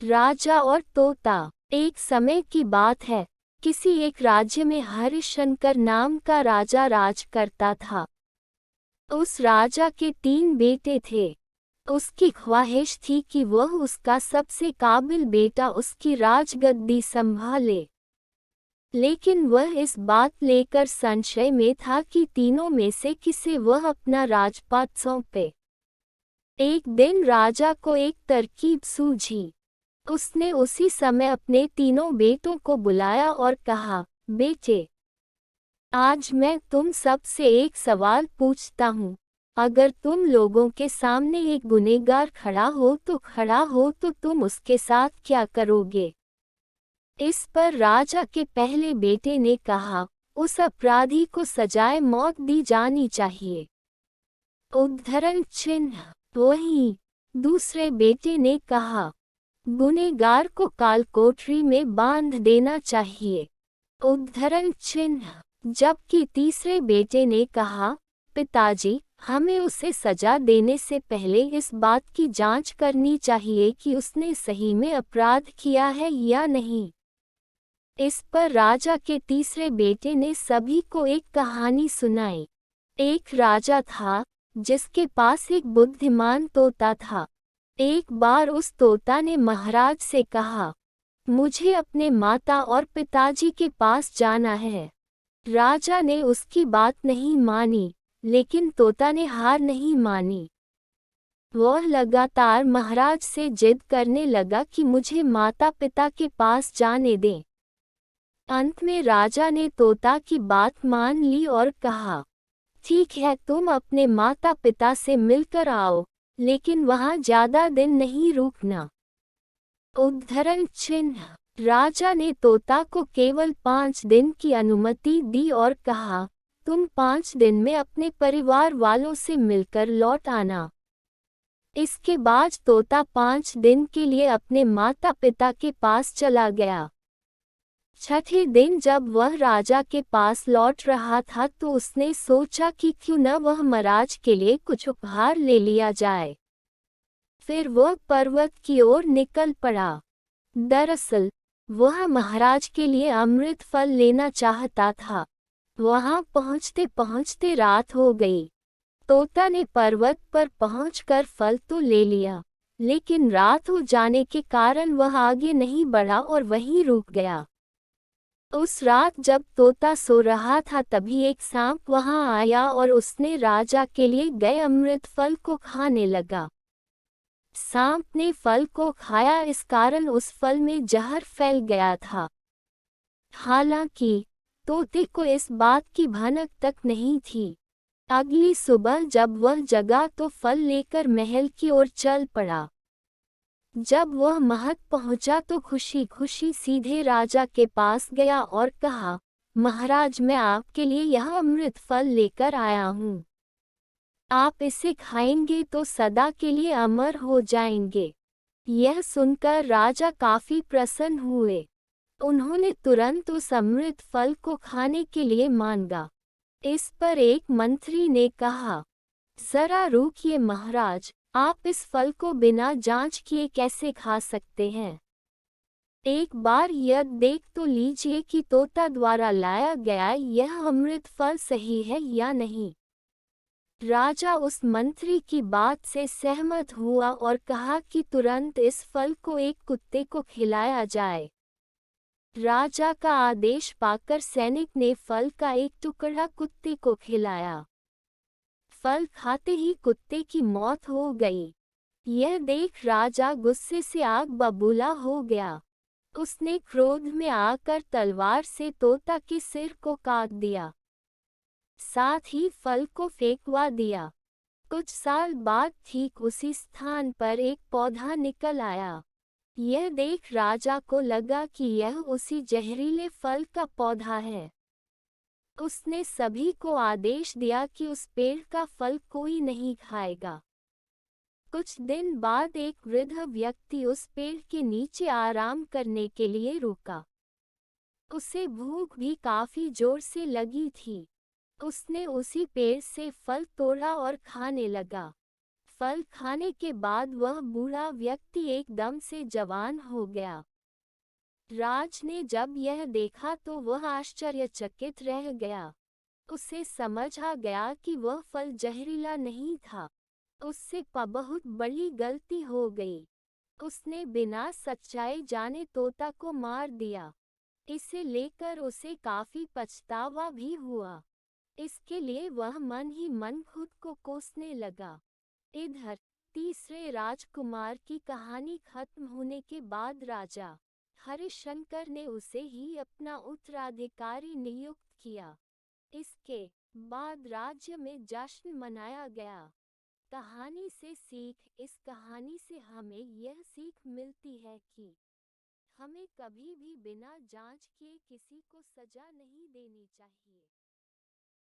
राजा और तोता। एक समय की बात है, किसी एक राज्य में हरिशंकर नाम का राजा राज करता था। उस राजा के 3 बेटे थे। उसकी ख्वाहिश थी कि वह उसका सबसे काबिल बेटा उसकी राजगद्दी संभाले। लेकिन वह इस बात लेकर संशय में था कि तीनों में से किसे वह अपना राजपाट सौंपे। एक दिन राजा को एक तरकीब सूझी। उसने उसी समय अपने तीनों बेटों को बुलाया और कहा, बेटे, आज मैं तुम सबसे एक सवाल पूछता हूँ। अगर तुम लोगों के सामने एक गुनहगार खड़ा हो तो तुम उसके साथ क्या करोगे? इस पर राजा के पहले बेटे ने कहा, उस अपराधी को सजाए मौत दी जानी चाहिए। उद्धरण चिन्ह। वहीं दूसरे बेटे ने कहा, गुनहगार को कालकोठरी में बांध देना चाहिए। उद्धरण चिन्ह। जबकि तीसरे बेटे ने कहा, पिताजी, हमें उसे सजा देने से पहले इस बात की जांच करनी चाहिए कि उसने सही में अपराध किया है या नहीं। इस पर राजा के तीसरे बेटे ने सभी को एक कहानी सुनाई। एक राजा था, जिसके पास एक बुद्धिमान तोता था। एक बार उस तोता ने महाराज से कहा, मुझे अपने माता और पिताजी के पास जाना है। राजा ने उसकी बात नहीं मानी, लेकिन तोता ने हार नहीं मानी। वह लगातार महाराज से जिद करने लगा कि मुझे माता पिता के पास जाने दें। अंत में राजा ने तोता की बात मान ली और कहा, ठीक है, तुम अपने माता पिता से मिलकर आओ, लेकिन वहां ज्यादा दिन नहीं रुकना। उद्धरण चिन्ह। राजा ने तोता को केवल 5 दिन की अनुमति दी और कहा, तुम 5 दिन में अपने परिवार वालों से मिलकर लौट आना। इसके बाद तोता 5 दिन के लिए अपने माता पिता के पास चला गया। छठे दिन जब वह राजा के पास लौट रहा था तो उसने सोचा कि क्यों न वह महाराज के लिए कुछ उपहार ले लिया जाए। फिर वह पर्वत की ओर निकल पड़ा। दरअसल वह महाराज के लिए अमृत फल लेना चाहता था। वहां पहुंचते पहुंचते रात हो गई। तोता ने पर्वत पर पहुंचकर फल तो ले लिया, लेकिन रात हो जाने के कारण वह आगे नहीं बढ़ा और वहीं रुक गया। उस रात जब तोता सो रहा था तभी एक सांप वहां आया और उसने राजा के लिए गए अमृत फल को खाने लगा। सांप ने फल को खाया, इस कारण उस फल में जहर फैल गया था। हालांकि तोते को इस बात की भनक तक नहीं थी। अगली सुबह जब वह जगा तो फल लेकर महल की ओर चल पड़ा। जब वह महल पहुंचा तो खुशी खुशी सीधे राजा के पास गया और कहा, महाराज, मैं आपके लिए यह अमृत फल लेकर आया हूँ। आप इसे खाएंगे तो सदा के लिए अमर हो जाएंगे। यह सुनकर राजा काफी प्रसन्न हुए। उन्होंने तुरंत उस अमृत फल को खाने के लिए मांगा। इस पर एक मंत्री ने कहा, जरा रुकिए महाराज, आप इस फल को बिना जांच किए कैसे खा सकते हैं? एक बार यह देख तो लीजिए कि तोता द्वारा लाया गया यह अमृत फल सही है या नहीं। राजा उस मंत्री की बात से सहमत हुआ और कहा कि तुरंत इस फल को एक कुत्ते को खिलाया जाए। राजा का आदेश पाकर सैनिक ने फल का एक टुकड़ा कुत्ते को खिलाया। फल खाते ही कुत्ते की मौत हो गई। यह देख राजा गुस्से से आग बबूला हो गया। उसने क्रोध में आकर तलवार से तोता के सिर को काट दिया, साथ ही फल को फेंकवा दिया। कुछ साल बाद ठीक उसी स्थान पर एक पौधा निकल आया। यह देख राजा को लगा कि यह उसी जहरीले फल का पौधा है। उसने सभी को आदेश दिया कि उस पेड़ का फल कोई नहीं खाएगा। कुछ दिन बाद एक वृद्ध व्यक्ति उस पेड़ के नीचे आराम करने के लिए रुका। उसे भूख भी काफी जोर से लगी थी। उसने उसी पेड़ से फल तोड़ा और खाने लगा। फल खाने के बाद वह बूढ़ा व्यक्ति एकदम से जवान हो गया। राज ने जब यह देखा तो वह आश्चर्यचकित रह गया। उसे समझ आ गया कि वह फल जहरीला नहीं था। उससे बहुत बड़ी गलती हो गई। उसने बिना सच्चाई जाने तोता को मार दिया। इसे लेकर उसे काफी पछतावा भी हुआ। इसके लिए वह मन ही मन खुद को कोसने लगा। इधर तीसरे राजकुमार की कहानी खत्म होने के बाद राजा हरिशंकर ने उसे ही अपना उत्तराधिकारी नियुक्त किया। इसके बाद राज्य में जश्न मनाया गया। कहानी से सीख। इस कहानी से हमें यह सीख मिलती है कि हमें कभी भी बिना जांच किए किसी को सजा नहीं देनी चाहिए।